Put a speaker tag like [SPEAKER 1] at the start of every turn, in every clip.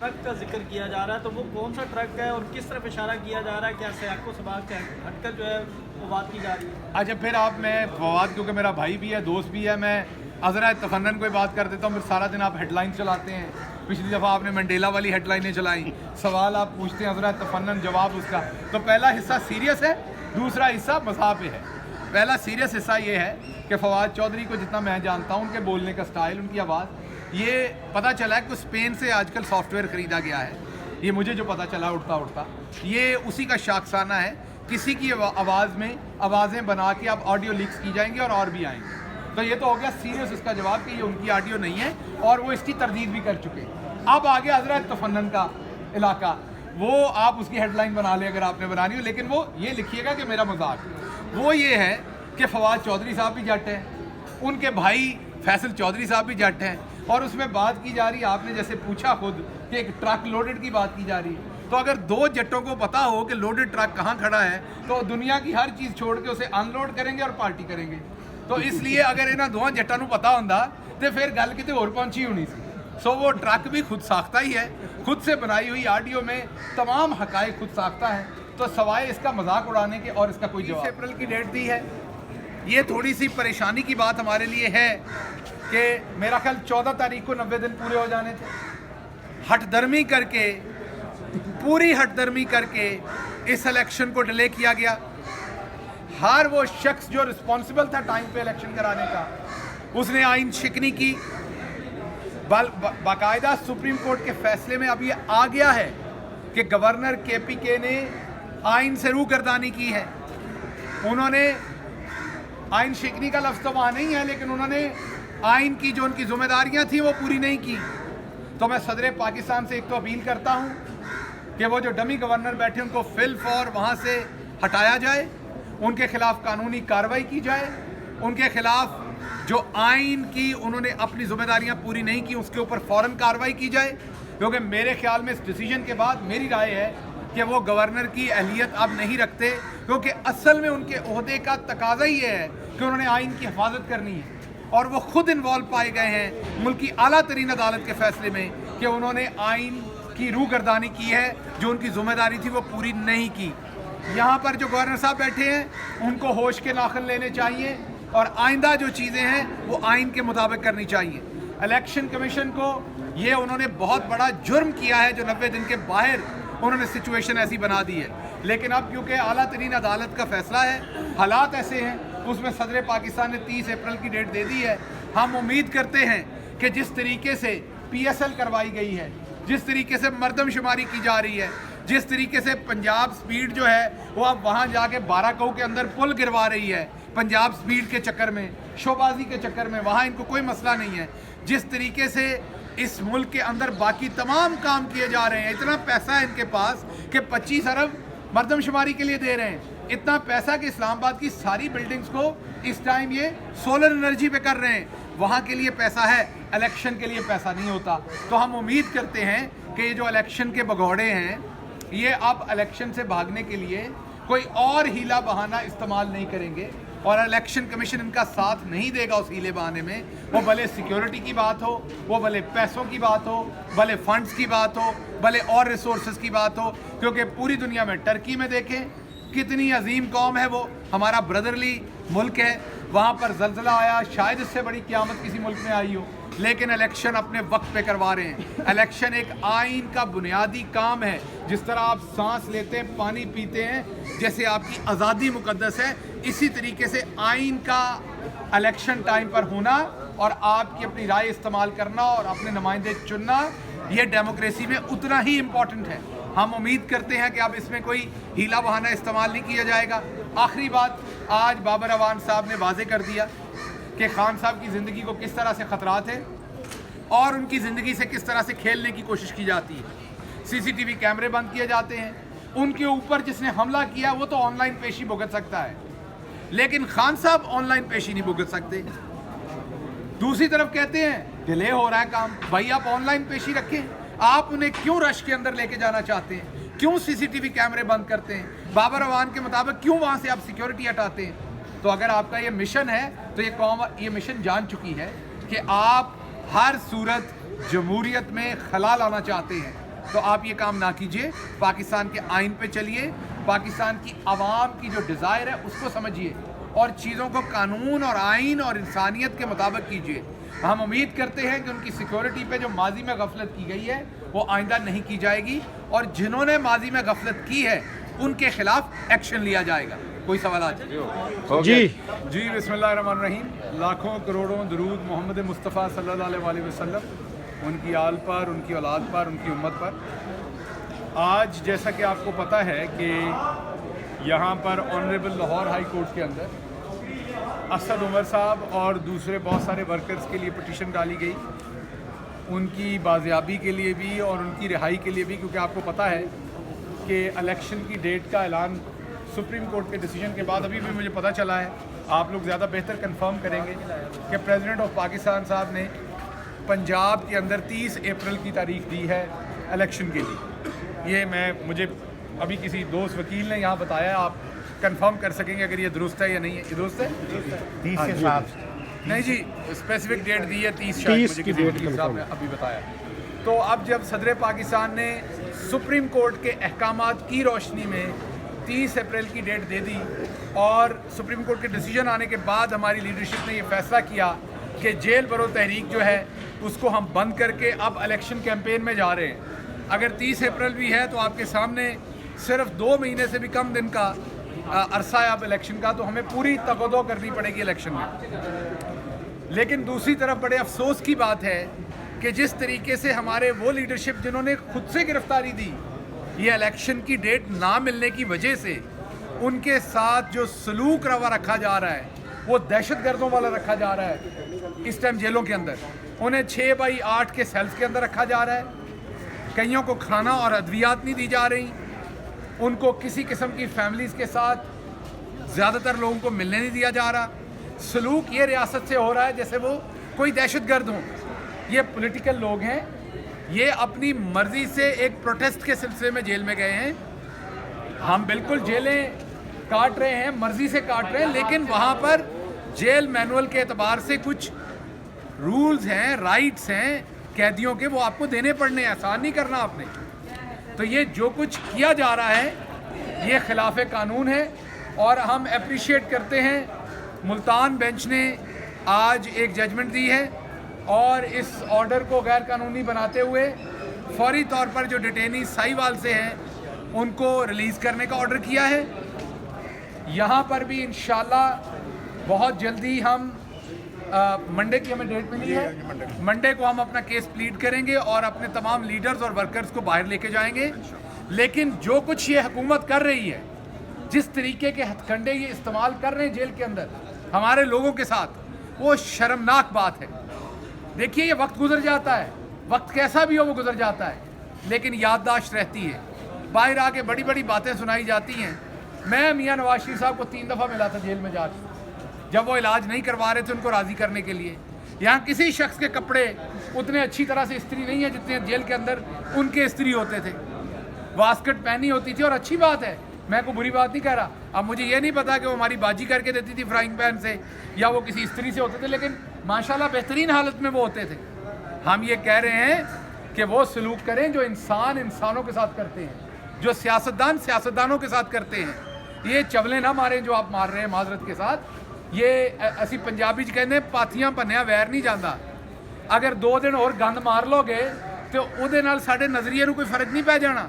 [SPEAKER 1] Truck का जिक्र किया जा रहा है, तो वो कौन सा ट्रक है और किस तरफ इशारा किया जा रहा है? क्या सयाको सबाक से हटकर जो है वो बात की जा रही है?
[SPEAKER 2] अच्छा, फिर मैं फवाद, क्योंकि मेरा भाई भी है, दोस्त भी है, मैं अज़रा तफन्नन कोई बात कर देता हूँ। फिर सारा दिन आप हेडलाइन चलाते हैं। पिछली दफ़ा आपने मंडेला वाली हेडलाइनें चलाई, सवाल आप पूछते हैं अज़रा तफन्नन, जवाब उसका। तो पहला हिस्सा सीरियस है, दूसरा हिस्सा मज़ाह पे है। पहला सीरियस हिस्सा ये है कि फवाद चौधरी को जितना मैं जानता हूँ, उनके बोलने का स्टाइल, उनकी आवाज़, ये पता चला है कि स्पेन से आजकल सॉफ्टवेयर ख़रीदा गया है। ये मुझे जो पता चला उठता उठता, ये उसी का शाखसाना है। किसी की आवाज़ में आवाज़ें बना के अब ऑडियो लीक्स की जाएंगी और भी आएंगे। तो ये तो हो गया सीरियस इसका जवाब कि ये उनकी ऑडियो नहीं है और वो इसकी तरदीद भी कर चुके हैं। अब आगे अज़रा तफन्नन का इलाका, वो आप उसकी हेडलाइन बना लें अगर आपने बनानी हो, लेकिन वो ये लिखिएगा कि मेरा मजाक वो ये है कि फवाद चौधरी साहब भी जट हैं, उनके भाई फैसल चौधरी साहब भी जट हैं, और उसमें बात की जा रही है, आपने जैसे पूछा खुद कि एक ट्रक लोडेड की बात की जा रही है। तो अगर दो जट्टों को पता हो कि लोडेड ट्रक कहाँ खड़ा है, तो दुनिया की हर चीज़ छोड़ के उसे अनलोड करेंगे और पार्टी करेंगे। तो इसलिए अगर इन्होंने दोनों जट्टां नूं पता होंदा तो फिर गल किते होर पहुंची होनी सी। सो वो ट्रक भी खुद साख्ता ही है, खुद से बनाई हुई ऑडियो में तमाम हकायक खुद साख्ता है। तो सवाए इसका मजाक उड़ाने के और इसका कोई जवाब। 20 अप्रैल की डेट दी है। ये थोड़ी सी परेशानी की बात हमारे लिए है कि मेरा ख्याल 14 तारीख को 90 दिन पूरे हो जाने थे। हटदर्मी करके, पूरी हटदर्मी करके इस इलेक्शन को डिले किया गया। हर वो शख्स जो रिस्पॉन्सिबल था टाइम पे इलेक्शन कराने का, उसने आइन शिकनी की। बाकायदा सुप्रीम कोर्ट के फैसले में अब ये आ गया है कि गवर्नर KPK ने आइन से रूगर्दानी की है। उन्होंने आइन शिकनी का लफ्ज़ तो वहाँ नहीं है, लेकिन उन्होंने आइन की जो उनकी जिम्मेदारियाँ थी वो पूरी नहीं की। तो मैं सदर पाकिस्तान से एक तो अपील करता हूँ कि वो जो डमी गवर्नर बैठे उनको फिल फॉर वहाँ से हटाया जाए, उनके खिलाफ कानूनी कार्रवाई की जाए, उनके खिलाफ जो आइन की उन्होंने अपनी जिम्मेदारियां पूरी नहीं की उसके ऊपर फ़ौरन कार्रवाई की जाए। क्योंकि मेरे ख्याल में इस डिसीजन के बाद मेरी राय है कि वो गवर्नर की अहलियत अब नहीं रखते, क्योंकि असल में उनके ओहदे का तकाजा ही है कि उन्होंने आइन की हिफाजत करनी है, और वो खुद इन्वॉल्व पाए गए हैं मुल्क की आला तरीन अदालत के फैसले में कि उन्होंने आइन की रूगर्दानी की है, जो उनकी जिम्मेदारी थी वो पूरी नहीं की। यहाँ पर जो गवर्नर साहब बैठे हैं उनको होश के नाखन लेने चाहिए और आइंदा जो चीज़ें हैं वो आइन के मुताबिक करनी चाहिए। इलेक्शन कमीशन को ये उन्होंने बहुत बड़ा जुर्म किया है जो 90 दिन के बाहर उन्होंने सिचुएशन ऐसी बना दी है। लेकिन अब क्योंकि आला तरीन अदालत का फैसला है, हालात ऐसे हैं, उसमें सदर पाकिस्तान ने 30 अप्रैल की डेट दे दी है। हम उम्मीद करते हैं कि जिस तरीके से PSL करवाई गई है, जिस तरीके से मरदमशुमारी की जा रही है, जिस तरीके से पंजाब स्पीड जो है वो अब वहाँ जाके 12 कऊ के अंदर पुल गिरवा रही है, पंजाब स्पीड के चक्कर में, शोबाजी के चक्कर में, वहाँ इनको कोई मसला नहीं है। जिस तरीके से इस मुल्क के अंदर बाकी तमाम काम किए जा रहे हैं, इतना पैसा है इनके पास कि 25 अरब मरदमशुमारी के लिए दे रहे हैं। इतना पैसा कि इस्लामाबाद की सारी बिल्डिंग्स को इस टाइम ये सोलर एनर्जी पे कर रहे हैं। वहाँ के लिए पैसा है, इलेक्शन के लिए पैसा नहीं होता। तो हम उम्मीद करते हैं कि ये जो इलेक्शन के भगौड़े हैं, ये अब इलेक्शन से भागने के लिए कोई और हीला बहाना इस्तेमाल नहीं करेंगे, और इलेक्शन कमीशन इनका साथ नहीं देगा उस हीले बहाने में। वो भले सिक्योरिटी की बात हो, वो भले पैसों की बात हो, भले फंड्स की बात हो, भले और रिसोर्सेज की बात हो। क्योंकि पूरी दुनिया में, टर्की में देखें कितनी अजीम कौम है, वो हमारा ब्रदरली मुल्क है, वहाँ पर ज़लज़ला आया, शायद इससे बड़ी क़यामत किसी मुल्क में आई हो, लेकिन इलेक्शन अपने वक्त पे करवा रहे हैं। इलेक्शन एक आइन का बुनियादी काम है। जिस तरह आप सांस लेते हैं, पानी पीते हैं, जैसे आपकी आज़ादी मुकद्दस है, इसी तरीके से आइन का इलेक्शन टाइम पर होना और आपकी अपनी राय इस्तेमाल करना और अपने नुमाइंदे चुनना, ये डेमोक्रेसी में उतना ही इम्पॉर्टेंट है। हम उम्मीद करते हैं कि अब इसमें कोई हीला बहाना इस्तेमाल नहीं किया जाएगा। आखिरी बात, आज बाबर अवान साहब ने वाजे कर दिया कि खान साहब की ज़िंदगी को किस तरह से ख़तरात हैं और उनकी ज़िंदगी से किस तरह से खेलने की कोशिश की जाती है। CCTV कैमरे बंद किए जाते हैं। उनके ऊपर जिसने हमला किया वो तो ऑनलाइन पेशी भुगत सकता है, लेकिन खान साहब ऑनलाइन पेशी नहीं भुगत सकते। दूसरी तरफ कहते हैं डिले हो रहा है काम। भाई आप ऑनलाइन पेशी रखें, आप उन्हें क्यों रश के अंदर लेके जाना चाहते हैं? क्यों CCTV कैमरे बंद करते हैं? बाबर अवान के मुताबिक क्यों वहाँ से आप सिक्योरिटी हटाते हैं? तो अगर आपका ये मिशन है तो ये कौम ये मिशन जान चुकी है कि आप हर सूरत जमहूरियत में खला लाना चाहते हैं। تو آپ یہ کام نہ کیجیے. پاکستان کے آئین پہ چلیے, پاکستان کی عوام کی جو ڈیزائر ہے اس کو سمجھیے, اور چیزوں کو قانون اور آئین اور انسانیت کے مطابق کیجیے. ہم امید کرتے ہیں کہ ان کی سیکیورٹی پہ جو ماضی میں غفلت کی گئی ہے وہ آئندہ نہیں کی جائے گی, اور جنہوں نے ماضی میں غفلت کی ہے ان کے خلاف ایکشن لیا جائے گا. کوئی سوالات؟ جی بسم اللہ الرحمن الرحیم. لاکھوں کروڑوں درود محمد مصطفیٰ صلی اللہ علیہ وسلم, ان کی آل پر, ان کی اولاد پر, ان کی امت پر. آج جیسا کہ آپ کو پتہ ہے کہ یہاں پر آنریبل لاہور ہائی کورٹ کے اندر اسد عمر صاحب اور دوسرے بہت سارے ورکرز کے لیے پٹیشن ڈالی گئی, ان کی بازیابی کے لیے بھی اور ان کی رہائی کے لیے بھی, کیونکہ آپ کو پتہ ہے کہ الیکشن کی ڈیٹ کا اعلان سپریم کورٹ کے ڈیسیجن کے بعد ابھی بھی مجھے پتہ چلا ہے, آپ لوگ زیادہ بہتر کنفرم کریں گے کہ پریزیڈنٹ آف پاکستان صاحب نے پنجاب کے اندر 30 اپریل کی تاریخ دی ہے الیکشن کے لیے. یہ مجھے ابھی کسی دوست وکیل نے یہاں بتایا, آپ کنفرم کر سکیں گے اگر یہ درست ہے یا نہیں ہے. یہ درست ہے؟ 30 کے ساتھ نہیں جی, اسپیسیفک ڈیٹ دی ہے 30 شاید, مجھے کسی وکیل صاحب نے ابھی بتایا. تو اب جب صدر پاکستان نے سپریم کورٹ کے احکامات کی روشنی میں 30 اپریل کی ڈیٹ دے دی, اور سپریم کورٹ کے ڈیسیجن آنے کے بعد ہماری لیڈرشپ نے یہ فیصلہ کیا کہ جیل برو تحریک جو ہے اس کو ہم بند کر کے اب الیکشن کیمپین میں جا رہے ہیں. اگر 30 اپریل بھی ہے تو آپ کے سامنے صرف 2 مہینے سے بھی کم دن کا عرصہ ہے اب الیکشن کا, تو ہمیں پوری تقدو کرنی پڑے گی الیکشن میں. لیکن دوسری طرف بڑے افسوس کی بات ہے کہ جس طریقے سے ہمارے وہ لیڈرشپ جنہوں نے خود سے گرفتاری دی, یہ الیکشن کی ڈیٹ نہ ملنے کی وجہ سے ان کے ساتھ جو سلوک روا رکھا جا رہا ہے وہ دہشت گردوں والا رکھا جا رہا ہے. اس ٹائم جیلوں کے اندر انہیں 6x8 کے سیلز کے اندر رکھا جا رہا ہے, کئیوں کو کھانا اور ادویات نہیں دی جا رہی, ان کو کسی قسم کی فیملیز کے ساتھ زیادہ تر لوگوں کو ملنے نہیں دیا جا رہا. سلوک یہ ریاست سے ہو رہا ہے جیسے وہ کوئی دہشت گرد ہوں. یہ پولیٹیکل لوگ ہیں, یہ اپنی مرضی سے ایک پروٹیسٹ کے سلسلے میں جیل میں گئے ہیں. ہم بالکل جیلیں کاٹ رہے ہیں, مرضی سے کاٹ رہے ہیں, لیکن وہاں پر جیل مینول کے اعتبار سے کچھ رولز ہیں, رائٹس ہیں قیدیوں کے, وہ آپ کو دینے پڑنے, آسان نہیں کرنا آپ نے. تو یہ جو کچھ کیا جا رہا ہے یہ خلاف قانون ہے, اور ہم اپریشیٹ کرتے ہیں ملتان بینچ نے آج ایک ججمنٹ دی ہے, اور اس آرڈر کو غیر قانونی بناتے ہوئے فوری طور پر جو ڈیٹینی سائیوال سے ہیں ان کو ریلیز کرنے کا آرڈر کیا ہے. یہاں پر بھی انشاءاللہ بہت جلدی ہم منڈے کی ہمیں ڈیٹ ملی ہے, منڈے کو ہم اپنا کیس پلیڈ کریں گے اور اپنے تمام لیڈرز اور ورکرز کو باہر لے کے جائیں گے. لیکن جو کچھ یہ حکومت کر رہی ہے, جس طریقے کے ہتھ کنڈے یہ استعمال کر رہے ہیں جیل کے اندر ہمارے لوگوں کے ساتھ, وہ شرمناک بات ہے. دیکھیے یہ وقت گزر جاتا ہے, وقت کیسا بھی ہو وہ گزر جاتا ہے, لیکن یادداشت رہتی ہے. باہر آ کے بڑی بڑی باتیں سنائی جاتی ہیں. میں میاں نواز شریف صاحب کو 3 دفعہ ملا تھا جیل میں جا کے, جب وہ علاج نہیں کروا رہے تھے ان کو راضی کرنے کے لیے. یہاں کسی شخص کے کپڑے اتنے اچھی طرح سے استری نہیں ہیں جتنے جیل کے اندر ان کے استری ہوتے تھے. واسکٹ پہنی ہوتی تھی, اور اچھی بات ہے, میں کوئی بری بات نہیں کہہ رہا. اب مجھے یہ نہیں پتا کہ وہ ہماری باجی کر کے دیتی تھی فرائنگ پین سے یا وہ کسی استری سے ہوتے تھے, لیکن ماشاءاللہ بہترین حالت میں وہ ہوتے تھے. ہم یہ کہہ رہے ہیں کہ وہ سلوک کریں جو انسان انسانوں کے ساتھ کرتے ہیں, جو سیاستدان سیاستدانوں کے ساتھ کرتے ہیں. یہ چولے نہ ماریں جو آپ مار رہے ہیں معذرت کے ساتھ. یہ اسی پنجابی کہتے ہیں پاتھیاں پنیا ویر نہیں جانا. اگر 2 دن اور گند مار لو گے تو وہ سارے نظریے نو کوئی فرق نہیں پی جانا.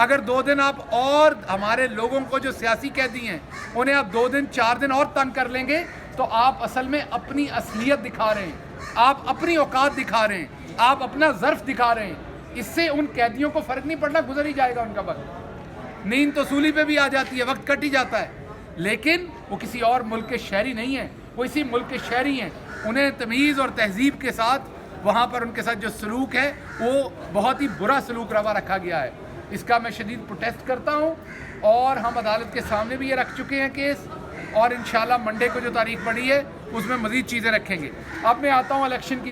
[SPEAKER 2] اگر 2 دن آپ اور ہمارے لوگوں کو جو سیاسی قیدی ہیں انہیں آپ 2 دن 4 دن اور تنگ کر لیں گے تو آپ اصل میں اپنی اصلیت دکھا رہے ہیں, آپ اپنی اوقات دکھا رہے ہیں, آپ اپنا ظرف دکھا رہے ہیں. اس سے ان قیدیوں کو فرق نہیں پڑنا, گزر ہی جائے گا ان کا وقت. نیند تو سولی پہ بھی آ جاتی ہے, وقت کٹ ہی جاتا ہے, لیکن وہ کسی اور ملک کے شہری نہیں ہیں, وہ اسی ملک کے شہری ہیں. انہیں تمیز اور تہذیب کے ساتھ وہاں پر ان کے ساتھ جو سلوک ہے وہ بہت ہی برا سلوک روا رکھا گیا ہے. اس کا میں شدید پروٹیسٹ کرتا ہوں, اور ہم عدالت کے سامنے بھی یہ رکھ چکے ہیں کیس, اور انشاءاللہ منڈے کو جو تاریخ پڑی ہے اس میں مزید چیزیں رکھیں گے. اب میں آتا ہوں الیکشن کی